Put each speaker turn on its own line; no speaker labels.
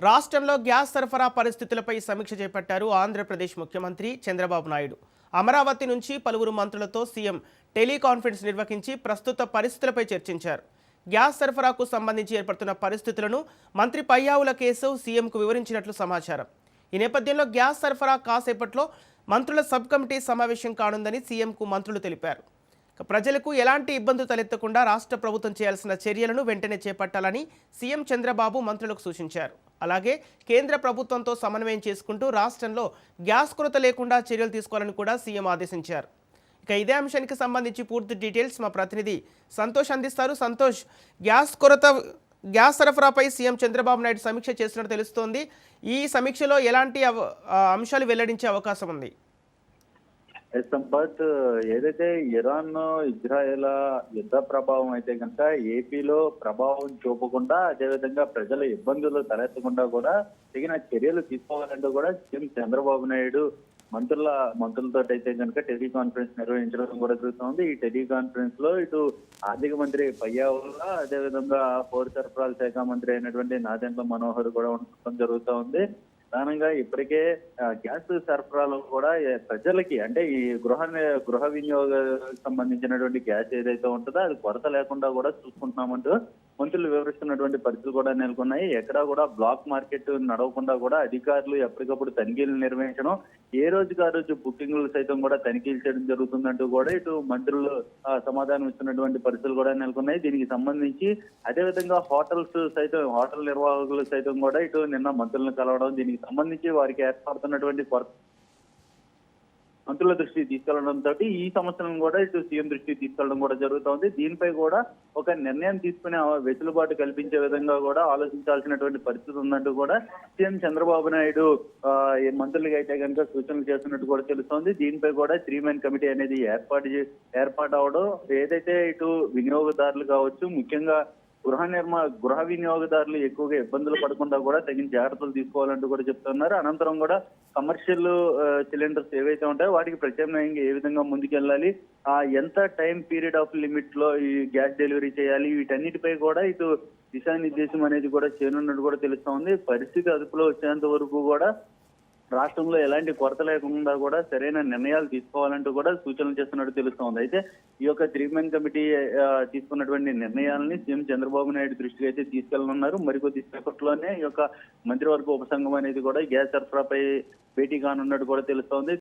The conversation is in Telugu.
రాష్ట్రంలో గ్యాస్ సరఫరా పరిస్థితులపై సమీక్ష చేపట్టారు ఆంధ్రప్రదేశ్ ముఖ్యమంత్రి చంద్రబాబు నాయుడు. అమరావతి నుంచి పలువురు మంత్రులతో సీఎం టెలికాన్ఫరెన్స్ నిర్వహించి ప్రస్తుత పరిస్థితులపై చర్చించారు. గ్యాస్ సరఫరాకు సంబంధించి ఏర్పడుతున్న పరిస్థితులను మంత్రి పయ్యావుల కేశవ్ సీఎంకు వివరించినట్లు సమాచారం. ఈ నేపథ్యంలో గ్యాస్ సరఫరా కాసేపట్లో మంత్రుల సబ్ కమిటీ సమావేశం కానుందని సీఎంకు మంత్రులు తెలిపారు. ప్రజలకు ఎలాంటి ఇబ్బందులు తలెత్తకుండా రాష్ట్ర ప్రభుత్వం చేయాల్సిన చర్యలను వెంటనే చేపట్టాలని సీఎం చంద్రబాబు మంత్రులకు సూచించారు. అలాగే కేంద్ర ప్రభుత్వంతో సమన్వయం చేసుకుంటూ రాష్ట్రంలో గ్యాస్ కొరత లేకుండా చర్యలు తీసుకోవాలని కూడా సీఎం ఆదేశించారు. ఇక ఇదే అంశానికి సంబంధించి పూర్తి డీటెయిల్స్ మా ప్రతినిధి సంతోష్ అందిస్తారు. సంతోష్, గ్యాస్ సరఫరాపై సీఎం చంద్రబాబు నాయుడు సమీక్ష చేస్తున్నట్టు తెలుస్తోంది. ఈ సమీక్షలో ఎలాంటి అంశాలు వెల్లడించే అవకాశం ఉంది?
సంపత్, ఏదైతే ఇరాన్ ఇజ్రాయెల్ యుద్ధ ప్రభావం అయితే కనుక ఏపీలో ప్రభావం చూపకుండా, అదేవిధంగా ప్రజల ఇబ్బందులు తలెత్తకుండా కూడా తగిన చర్యలు తీసుకోవాలంటూ కూడా సీఎం చంద్రబాబు నాయుడు మంత్రులతో అయితే కనుక టెలికాన్ఫరెన్స్ నిర్వహించడం కూడా జరుగుతుంది. ఈ టెలికాన్ఫరెన్స్ లో ఇటు ఆర్థిక మంత్రి పయ్యావుల, అదేవిధంగా పౌర సరఫరాల శాఖ మంత్రి అయినటువంటి నాదెండ్ల మనోహర్ కూడా ఉండడం జరుగుతూ ఉంది. ప్రధానంగా ఇప్పటికే గ్యాస్ సరఫరాలో కూడా ప్రజలకి, అంటే ఈ గృహ వినియోగ సంబంధించినటువంటి గ్యాస్ ఏదైతే ఉంటుందో అది కొరత లేకుండా కూడా చూసుకుంటున్నామంటూ మంత్రులు వివరిస్తున్నటువంటి పరిస్థితులు కూడా నెలకొన్నాయి. ఎక్కడా కూడా బ్లాక్ మార్కెట్ నడవకుండా కూడా అధికారులు ఎప్పటికప్పుడు తనిఖీలు నిర్వహించడం, ఏ రోజుకి ఆ రోజు బుకింగ్లు సైతం కూడా తనిఖీలు చేయడం జరుగుతుందంటూ కూడా ఇటు మంత్రులు సమాధానం ఇస్తున్నటువంటి పరిస్థితులు కూడా నెలకొన్నాయి. దీనికి సంబంధించి అదేవిధంగా హోటల్ నిర్వాహకులు సైతం కూడా ఇటు నిన్న మంత్రులను కలవడం, దీనికి సంబంధించి వారికి ఏర్పడుతున్నటువంటి మంత్రుల దృష్టికి తీసుకెళ్లడంతో ఈ సమస్యలను కూడా ఇటు సీఎం దృష్టికి తీసుకెళ్లడం కూడా జరుగుతోంది. దీనిపై కూడా ఒక నిర్ణయం తీసుకునే వెసులుబాటు కల్పించే విధంగా కూడా ఆలోచించాల్సినటువంటి పరిస్థితి ఉందంటూ కూడా సీఎం చంద్రబాబు నాయుడు మంత్రులకి అయితే కనుక సూచనలు చేస్తున్నట్టు కూడా తెలుస్తోంది. దీనిపై కూడా 3 మెన్ కమిటీ అనేది ఏర్పాటు అవడం, ఏదైతే ఇటు వినియోగదారులు కావచ్చు, ముఖ్యంగా గృహ వినియోగదారులు ఎక్కువగా ఇబ్బందులు పడకుండా కూడా తగిన జాగ్రత్తలు తీసుకోవాలంటూ కూడా చెప్తున్నారు. అనంతరం కూడా కమర్షియల్ సిలిండర్స్ ఏవైతే ఉంటాయో వాటికి ప్రత్యామ్నాయంగా ఏ విధంగా ముందుకెళ్ళాలి, ఎంత టైం పీరియడ్ ఆఫ్ లిమిట్ లో ఈ గ్యాస్ డెలివరీ చేయాలి, వీటన్నిటిపై కూడా ఇటు దిశానిర్దేశం అనేది కూడా చేయనున్నట్టు కూడా తెలుస్తా ఉంది. పరిస్థితి అదుపులో వచ్చేంత వరకు కూడా రాష్ట్రంలో ఎలాంటి కొరత లేకుండా కూడా సరైన నిర్ణయాలు తీసుకోవాలంటూ కూడా సూచనలు చేస్తున్నట్టు తెలుస్తోంది. అయితే ఈ యొక్క 3 మెన్ కమిటీ తీసుకున్నటువంటి నిర్ణయాలని సీఎం చంద్రబాబు నాయుడు దృష్టికి అయితే తీసుకెళ్లనున్నారు. మరికొద్ది సేపట్లోనే ఈ యొక్క మంత్రివర్గ ఉపసంఘం అనేది కూడా గ్యాస్ సరఫరాపై భేటీ కానున్నట్టు కూడా తెలుస్తోంది.